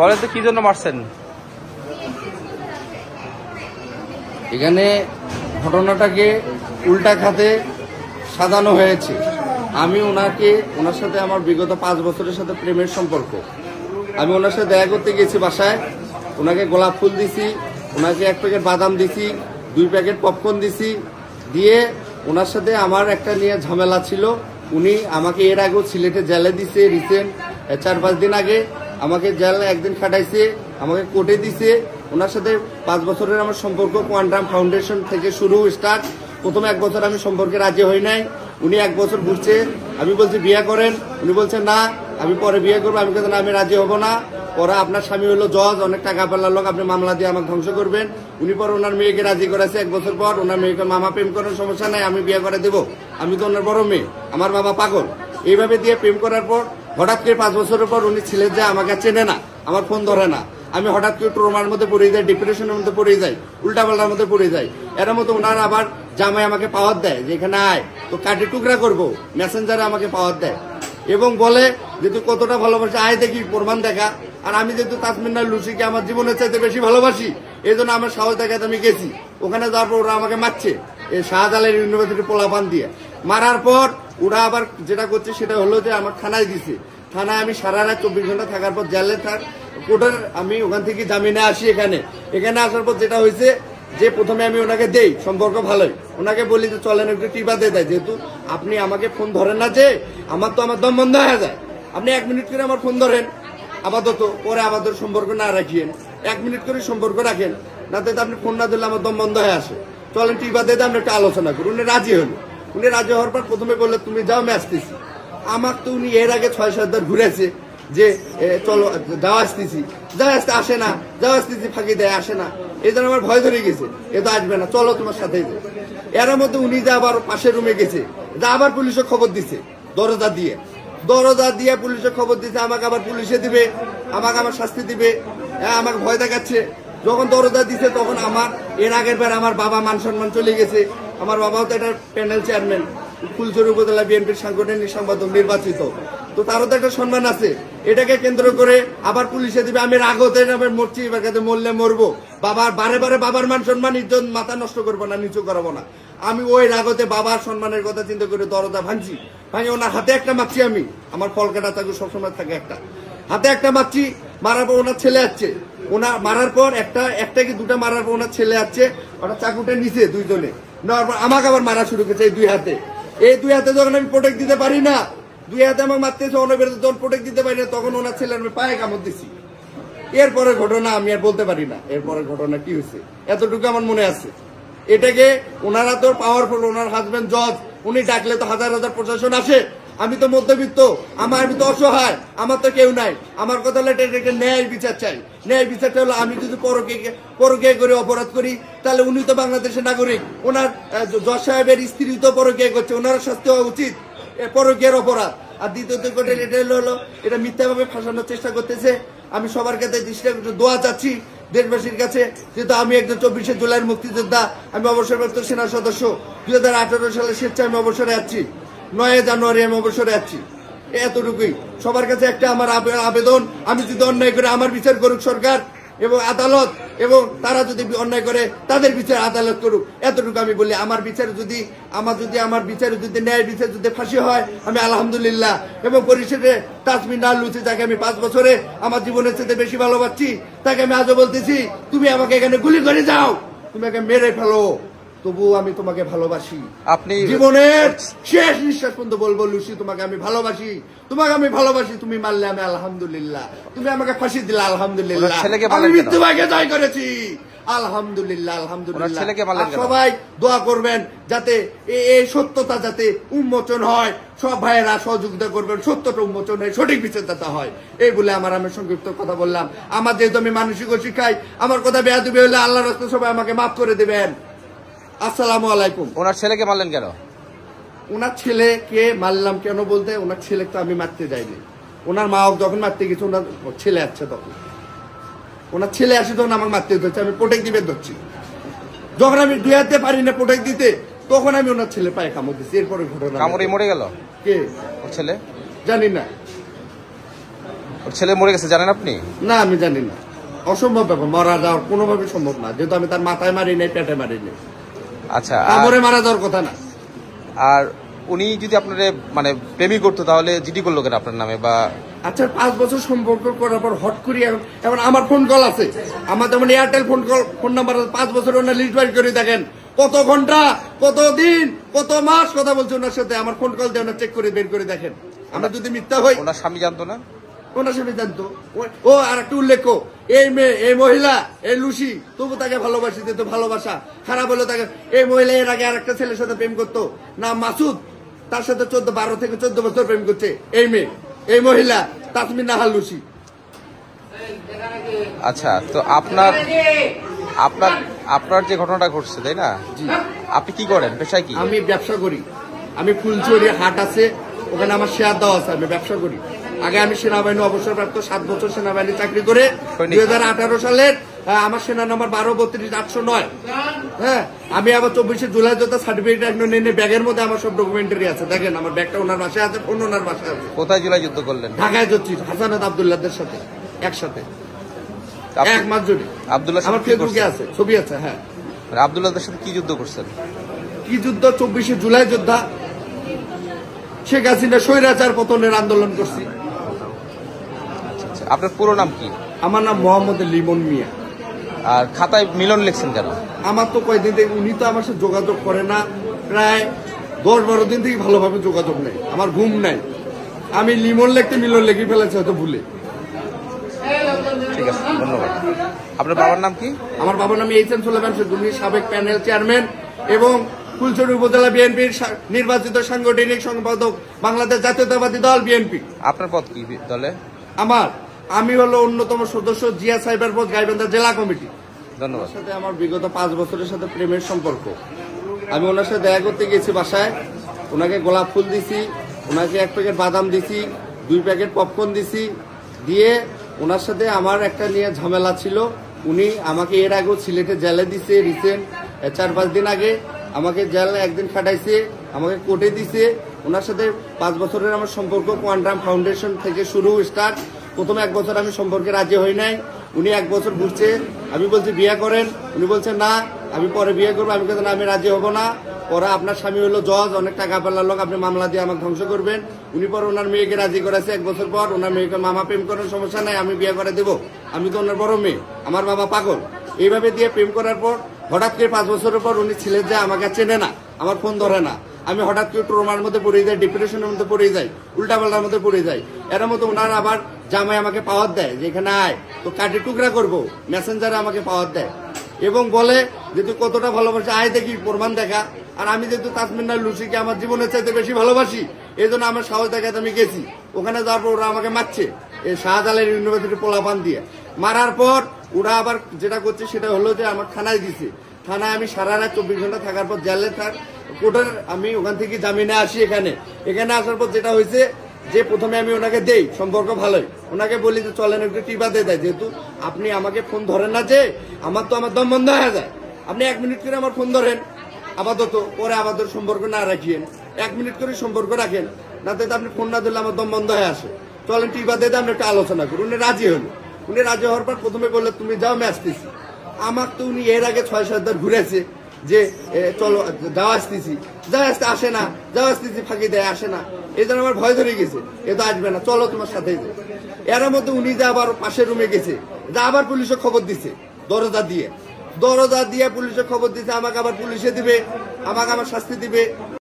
বলেন তো কি জন্য মারছেন? এখানে ঘটনাটাকে উল্টা খাতে সাজানো হয়েছে। আমি ওনার সাথে আমার বিগত 5 বছরের সাথে প্রেমের সম্পর্ক। আমি ওনার সাথে দেখা করতে গেছি বাসায়, ওনাকে গোলাপ ফুল দিছি, ওনাকে 1 প্যাকেট বাদাম দিছি, 2 প্যাকেট পপকর্ন দিছি, দিয়ে ওনার সাথে আমার একটা নিয়ে ঝামেলা ছিল। উনি আমাকে এর আগেও সিলেটে জেলে দিছে, রিসেন্ট 4-5 দিন আগে আমাকে জেলে 1 দিন খাটাইছে, আমাকে কোর্টে দিছে। ওনার সাথে 5 বছরের আমার সম্পর্ক কোয়ান্টাম ফাউন্ডেশন থেকে শুরু স্টার্ট। প্রথম 1 বছর আমি সম্পর্কে রাজি হই নাই, উনি 1 বছর ঘুরছে। আমি বলছি বিয়ে করেন, উনি বলছে না আমি পরে বিয়ে করবো। আমি বলছি না আমি রাজি হব না। পরে আপনার স্বামী হলো জজ, অনেক টাকা পাল্লার লোক, আপনি মামলা দিয়ে আমাকে ধ্বংস করবেন। উনি পরে ওনার মেয়েকে রাজি করেছে। 1 বছর পর ওনার মেয়েকে মামা প্রেম করার সমস্যা নাই, আমি বিয়ে করে দেবো, আমি তো ওনার বড় মেয়ে, আমার বাবা পাগল। এইভাবে দিয়ে প্রেম করার পর হঠাৎ করে 5 বছরের পর উনি ছিলেন যে আমাকে চেনে না, আমার ফোন ধরে না। আমি হঠাৎ করে ট্রমার মধ্যে পড়ে যাই, ডিপ্রেশনের মধ্যে পড়ে যাই, উল্টাপাল্টার মধ্যে পড়ে যাই। এর মতো ওনার আবার জামাই আমাকে পাওয়ার দেয় যে এখানে আয় তো কাটি টুকরা করবো, মেসেঞ্জারে আমাকে পাওয়ার দেয় এবং বলে যে তুই কতটা ভালোবাসি আয় দেখি প্রমাণ দেখা। আর আমি যেহেতু তাসমিনা লুসিকে আমার জীবনের চাইতে বেশি ভালোবাসি, এই জন্য আমার সাহস দেখাতে আমি গেছি। ওখানে যাওয়ার পর ওরা আমাকে মারছে এই শাহজালাল ইউনিভার্সিটি পোলাপান দিয়ে। মারার পর ওরা আবার যেটা করছে সেটা হলো যে আমার থানায় দিছে। থানায় আমি সারা রাত 24 ঘন্টা থাকার পর জেলে কোর্টের আমি ওখান থেকে জামিনে আসি। এখানে আসার পর যেটা হয়েছে যে প্রথমে আমি ওনাকে দেই, সম্পর্ক ভালোই, ওনাকে বলি যে চলেন একটু টিপা দিয়ে দেয়, যেহেতু আপনি আমাকে ফোন ধরেন না, যে আমার তো আমার দম বন্ধ হয়ে যায়। আপনি 1 মিনিট করে আমার ফোন ধরেন আপাতত, পরে আপাতত সম্পর্ক না রাখিয়েন, 1 মিনিট করে সম্পর্ক রাখেন, না তো আপনি ফোন না দিলে আমার দম বন্ধ হয়ে আসে। চলেন টিপা দিয়ে আমরা একটু আলোচনা করি। উনি রাজি হলো। উনি রাজি হওয়ার পর প্রথমে বললে তুমি যাও আমি আসতেছি। আমার তো উনি এর আগে 6-7 বার ঘুরেছে যে চলো যাও আসতেছি, যাও আসতে আসে না, যাও আসতেছি ফাঁকি দেয়, আসে না। এই জন্য আমার ভয় ধরে গেছে, এ তো আসবে না, চলো তোমার সাথে। এর মধ্যে উনি যা আবার পাশের রুমে গেছে, যা আবার পুলিশে খবর দিছে, দরজা দিয়ে পুলিশে খবর দিছে, আমাকে আবার পুলিশে দিবে, আমাকে আমার শাস্তি দিবে, আমাকে ভয় দেখাচ্ছে। যখন দরজা দিছে তখন আমার এর আগের বার আমার বাবা মান সম্মান চলে গেছে। আমার বাবাও তো একটা প্যানেল চেয়ারম্যান, ফুলছড়ি উপজেলা বিএনপির সাংগঠনিক সম্পাদক নির্বাচিত, তো তারও তো একটা সম্মান আছে। এটাকে কেন্দ্র করে আবার পুলিশে দিবে, আমি রাগতে মরছি, এবার কাছে মরলে মরবো। বাবার বারে বারে বাবার মান সম্মান ইজ্জত মাথা নষ্ট করবো না, নিচু করাবো না। আমি ওই রাগতে বাবার সম্মানের কথা চিন্তা করে দরজা ভাঙছি। ওনার হাতে একটা মারছি, আমি আমার ফলকাটা থাকে সবসময় থাকে একটা হাতে একটা মারছি। মারার পর ওনার ছেলে আসছে, ওনার মারার পর একটা কি দুটা মারার পর ওনার ছেলে আসছে, ওনার চাকুটা নিচে দুইজনে নেওয়ার পর আমাকে আবার মারা শুরু করেছে এই 2 হাতে। এই 2 হাতে যখন আমি প্রোটেক্ট দিতে পারি না, 2 হাতে আমাকে মারতেছে, যখন প্রোটেক্ট দিতে পারি না তখন ওনার ছেলে আমি পায়ে কামড় দিছি। এরপরের ঘটনা আমি আর বলতে পারি না, এরপরের ঘটনা কি হয়েছে এতটুকু আমার মনে আছে। এটাকে ওনারা তো পাওয়ারফুল, ওনার হাজবেন্ড জজ, উনি ডাকলে তো হাজার হাজার প্রশাসন আসে। আমি তো মধ্যবিত্ত, আমি তো অসহায়, আমার তো কেউ নাই। আমার কথা হলো এটাকে ন্যায় বিচার চাই। ন্যায় বিচারটা হলো আমি যদি পরকীয়া করে অপরাধ করি তাহলে উনি তো বাংলাদেশের নাগরিক, ওনার জজ সাহেবের স্ত্রী তো পরকীয়া করছে, ওনার শাস্তি হওয়া উচিত, পরকীয়ার অপরাধ। আর দ্বিতীয়ত এটা হলো এটা মিথ্যাভাবে ফাঁসানোর চেষ্টা করতেছে। আমি সবার কাছে দোয়া চাচ্ছি দেশবাসীর কাছে, যেহেতু আমি একজন 24শে জুলাইয়ের মুক্তিযোদ্ধা, আমি অবসরপ্রাপ্ত সেনা সদস্য, 2018 সালে স্বেচ্ছায় আমি অবসরে যাচ্ছি, 9 জানুয়ারি আমি অবসরে যাচ্ছি। এতটুকুই সবার কাছে একটা আমার আবেদন, আমি যদি অন্যায় করে আমার বিচার করুক সরকার এবং আদালত, এবং তারা যদি অন্যায় করে তাদের বিচার আদালত করুক। এতটুকু আমি বলি, আমার বিচারে যদি ন্যায় বিচার যদি ফাঁসি হয় আমি আলহামদুলিল্লাহ। এবং পরিশেষে তাসমিনা লুসি, যাকে আমি 5 বছরে আমার জীবনের চেয়ে বেশি ভালোবাসছি, তাকে আমি আজও বলতেছি তুমি আমাকে এখানে গুলি করে যাও, তুমি আমাকে মেরে ফেলো, তবুও আমি তোমাকে ভালোবাসি। আপনি জীবনের শেষ নিঃশ্বাস পর্যন্ত বলবো লুসি তোমাকে আমি ভালোবাসি, তুমি মারলে আমি আলহামদুলিল্লাহ, তুমি আমাকে ফাঁসি দিলে আলহামদুলিল্লাহ, আমি মৃত্যুকে জয় করেছি আলহামদুলিল্লাহ। সবাই দোয়া করবেন যাতে এই সত্যতা যাতে উন্মোচন হয়, সব ভাইয়েরা সহযোগিতা করবেন, সত্যটা উন্মোচন হয়, সঠিক বিচারদাতা হয়। এই বলে আমি সংক্ষিপ্ত কথা বললাম। আমার যেহেতু আমি মানসিক শিক্ষায় আমার কথা বেয়াদবি হলে আল্লাহর রাস্তায় সবাই আমাকে মাফ করে দেবেন। আসসালামু আলাইকুম। ওনার ছেলেকে মারলেন কেন? ওনার ছেলেকে মারলাম কেন বলতে, ওনার ছেলেকে তো আমি মারতে যাইনি। ওনার মা যখন মারতে গেছে ওনার ছেলে আসছে, তখন ওনার ছেলে আসে তখন আমাকে মারতে ধরছে, আমি প্রোটেক্ট দিবে ধরছি। যখন আমি 2 হাতে পারি না প্রোটেক্ট দিতে, তখন আমি ওনার ছেলে পায়ে কামড় দিচ্ছি। এরপরে ঘটনা কামড়ে মরে গেল। কে ওর ছেলে? জানি না। ওর ছেলে মরে গেছে জানেন আপনি? না, আমি জানি না, অসম্ভব ব্যাপার, মারা যাওয়ার কোনোভাবে সম্ভব না, যেহেতু আমি তার মাথায় মারি নাই, পেটে মারি নাই। আচ্ছা, কামড়ে মারা যাওয়ার কথা না। আর উনি যদি আপনার মানে প্রেমই করতো তাহলে জিডি করলো কেন আপনার নামে? বা আচ্ছা, 5 বছর সম্পর্ক করার পর হট করি এখন আমার ফোন কল আছে, আমার যেমন এয়ারটেল ফোন নাম্বার 5 বছর ওনার লিস্ট বাইর করে দেখেন, কত ঘন্টা, কত দিন, কত মাস কথা বলছে ওনার সাথে, আমার ফোন কল দিয়ে ওনার চেক করে বের করে দেখেন। আমরা যদি মিথ্যা হই, ওনার স্বামী জানতো না? ওনার সাথে জানতো। ও আর একটা উল্লেখ, এই মেয়ে, এই মহিলা, এই লুসি, তবু তাকে ভালোবাসি, তো ভালোবাসা খারাপ হলো তাকে। এই মহিলা এর আগে আরেকটা ছেলের সাথে প্রেম করতো, নাম মাসুদ, তার সাথে 12 থেকে 14 বছর প্রেম করছে এই মেয়ে, এই মহিলা তাসমিন নাহার লুসি। আচ্ছা, তো আপনার আপনার আপনার যে ঘটনাটা ঘটছে, তাই না? আপনি কি করেন, পেশায় কি? আমি ব্যবসা করি, আমি ফুলচুরি হাট আছে, ওখানে আমার শেয়ার দেওয়া আছে, আমি ব্যবসা করি। আগে আমি সেনাবাহিনী অবসরপ্রাপ্ত, 7 বছর সেনাবাহিনী চাকরি করে 2018 সালের আমার সেনা নাম্বার 12-32-809। হ্যাঁ, আমি আবার 24শে জুলাই যোদ্ধা সার্টিফিকেট এখন নিয়ে ব্যাগের মধ্যে আমার সব ডকুমেন্টারি আছে, দেখেন আমার ব্যাগটা ওনার বাসায় আছে, ফোন ওনার বাসায় আছে। কোথায় জুলাই যুদ্ধ করলেন? ঢাকায় যাচ্ছি হাসানাত আব্দুল্লাহদের সাথে একসাথে, 1 মাস জুড়ে। আব্দুল্লাহ আমার ফেসবুকে আছে, ছবি আছে। হ্যাঁ, আব্দুল্লাহদের সাথে কি যুদ্ধ করছেন? কি যুদ্ধ? 24শে জুলাই যোদ্ধা, শেখ হাসিনা স্বৈরাচার পতনের আন্দোলন করছি। আপনার পুরো নাম কি? আমার নাম মোহাম্মদ লিমন মিয়া। আর খাতায় মিলন লিখছেন কেন? আমার তো কয়েকদিন থেকে উনি তো আমার সাথে যোগাযোগ করে না, প্রায় 10-12 দিন থেকে ভালোভাবে যোগাযোগ নেই, আমার ঘুম নাই। আমি লিমন লিখতে মিলন লিখে ফেলেছি হয়তো ভুলে। ঠিক আছে, ধন্যবাদ। আপনার বাবার নাম কি? আমার বাবার নাম এইচ.এম. সুলেমান উনি সাবেক প্যানেল চেয়ারম্যান এবং ফুলছড়ি উপজেলা বিএনপির নির্বাচিত সাংগঠনিক সম্পাদক, বাংলাদেশ জাতীয়তাবাদী দল বিএনপি। আপনার পদ কি দলে? আমি হলো অন্যতম সদস্য, জিয়া সাইবার পদ, গাইবান্ধা জেলা কমিটি। ধন্যবাদ। সাথে আমার বিগত 5 বছরের সাথে প্রেমের সম্পর্ক। আমি ওনার সাথে দেখা করতে গেছি বাসায়, ওনাকে গোলাপ ফুল দিছি, ওনাকে 1 প্যাকেট বাদাম দিছি, 2 প্যাকেট পপকর্ন দিছি, দিয়ে ওনার সাথে আমার একটা নিয়ে ঝামেলা ছিল। উনি আমাকে এর আগেও সিলেটে জেলে দিছে, রিসেন্ট 4-5 দিন আগে আমাকে জেলে একদিন খাটাইছে, আমাকে কোর্টে দিছে। ওনার সাথে 5 বছরের আমার সম্পর্ক কোয়ান্টাম ফাউন্ডেশন থেকে শুরু স্টার্ট। প্রথমে 1 বছর আমি সম্পর্কে রাজি হই নাই, উনি 1 বছর ঘুরছে, আমি বলছি বিয়ে করেন, উনি বলছে না আমি পরে বিয়ে করবো। আমি বলছি না, আমি রাজি হব না। পরে আপনার স্বামী হলো জজ, অনেক টাকা পেলার লোক, আপনি মামলা দিয়ে আমাকে ধ্বংস করবেন। উনি পরে ওনার মেয়েকে রাজি করেছে 1 বছর পর। ওনার মেয়েকে মামা প্রেম করার সমস্যা নাই, আমি বিয়ে করে দেবো, আমি তো ওনার বড় মেয়ে, আমার বাবা পাগল। এইভাবে দিয়ে প্রেম করার পর হঠাৎ করে 5 বছরের পর উনি ছিলেন যে আমাকে চেনে না, আমার ফোন ধরে না। আমি হঠাৎ করে ট্রমার মধ্যে পড়ে যাই, ডিপ্রেশনের মধ্যে পড়ে যাই, উল্টাপাল্টার মধ্যে পড়ে যাই। এর মধ্যে ওনার আবার জামাই আমাকে পাওয়ার দেয় যে এখানে আয়, তো কাটি টুকরা করবো, মেসেঞ্জারে আমাকে পাওয়ার দেয় এবং বলে যে তুই কতটা ভালোবাসি, আয় দেখি প্রমাণ দেখা। আর আমি যেহেতু তাসমিন নাহার লুসিকে আমার জীবনের চাইতে বেশি ভালোবাসি, এই জন্য আমার সাহস দেখাতে আমি গেছি। ওখানে যাওয়ার পর ওরা আমাকে মারছে, এই শাহজালাল ইউনিভার্সিটি পোলাপান দিয়ে। মারার পর ওরা আবার যেটা করছে সেটা হলো যে আমার থানায় দিছে। থানায় আমি সারা রাত 24 ঘন্টা থাকার পর জেলে কোর্টের আমি ওখান থেকে জামিনে আসি। এখানে আসার পর যেটা হয়েছে যে প্রথমে আমি ওনাকে দেই, সম্পর্ক ভালোই, ওনাকে বলি যে চলেন একটু টিপা দিয়ে দেয়, যেহেতু আপনি আমাকে ফোন ধরেন না, যে আমার তো আমার দম বন্ধ হয়ে যায়। আপনি 1 মিনিট করে আমার ফোন ধরেন আপাতত, পরে আপাতত সম্পর্ক না রাখিয়েন, 1 মিনিট করে সম্পর্ক রাখেন, না তো আপনি ফোন না দিলে আমার দম বন্ধ হয়ে আসে। চলেন টিপা দিয়ে আমরা একটু আলোচনা করি। উনি রাজি হলো। উনি রাজি হওয়ার পর প্রথমে বললে তুমি যাও, আমি আসতেছি। আমার তো উনি এর আগে 6-7 বার ঘুরেছে যে চলো যাও আসতেছি, যাও আসতে আসে না, যাও আসতেছি ফাঁকি দেয়, আসে না। এই জন্য আমার ভয় ধরে গেছে, এ তো আসবে না, চলো তোমার সাথে। এর মধ্যে উনি যে আবার পাশের রুমে গেছে, যা আবার পুলিশে খবর দিছে, দরজা দিয়ে পুলিশে খবর দিছে, আমাকে আবার পুলিশে দিবে, আমাকে আবার শাস্তি দিবে।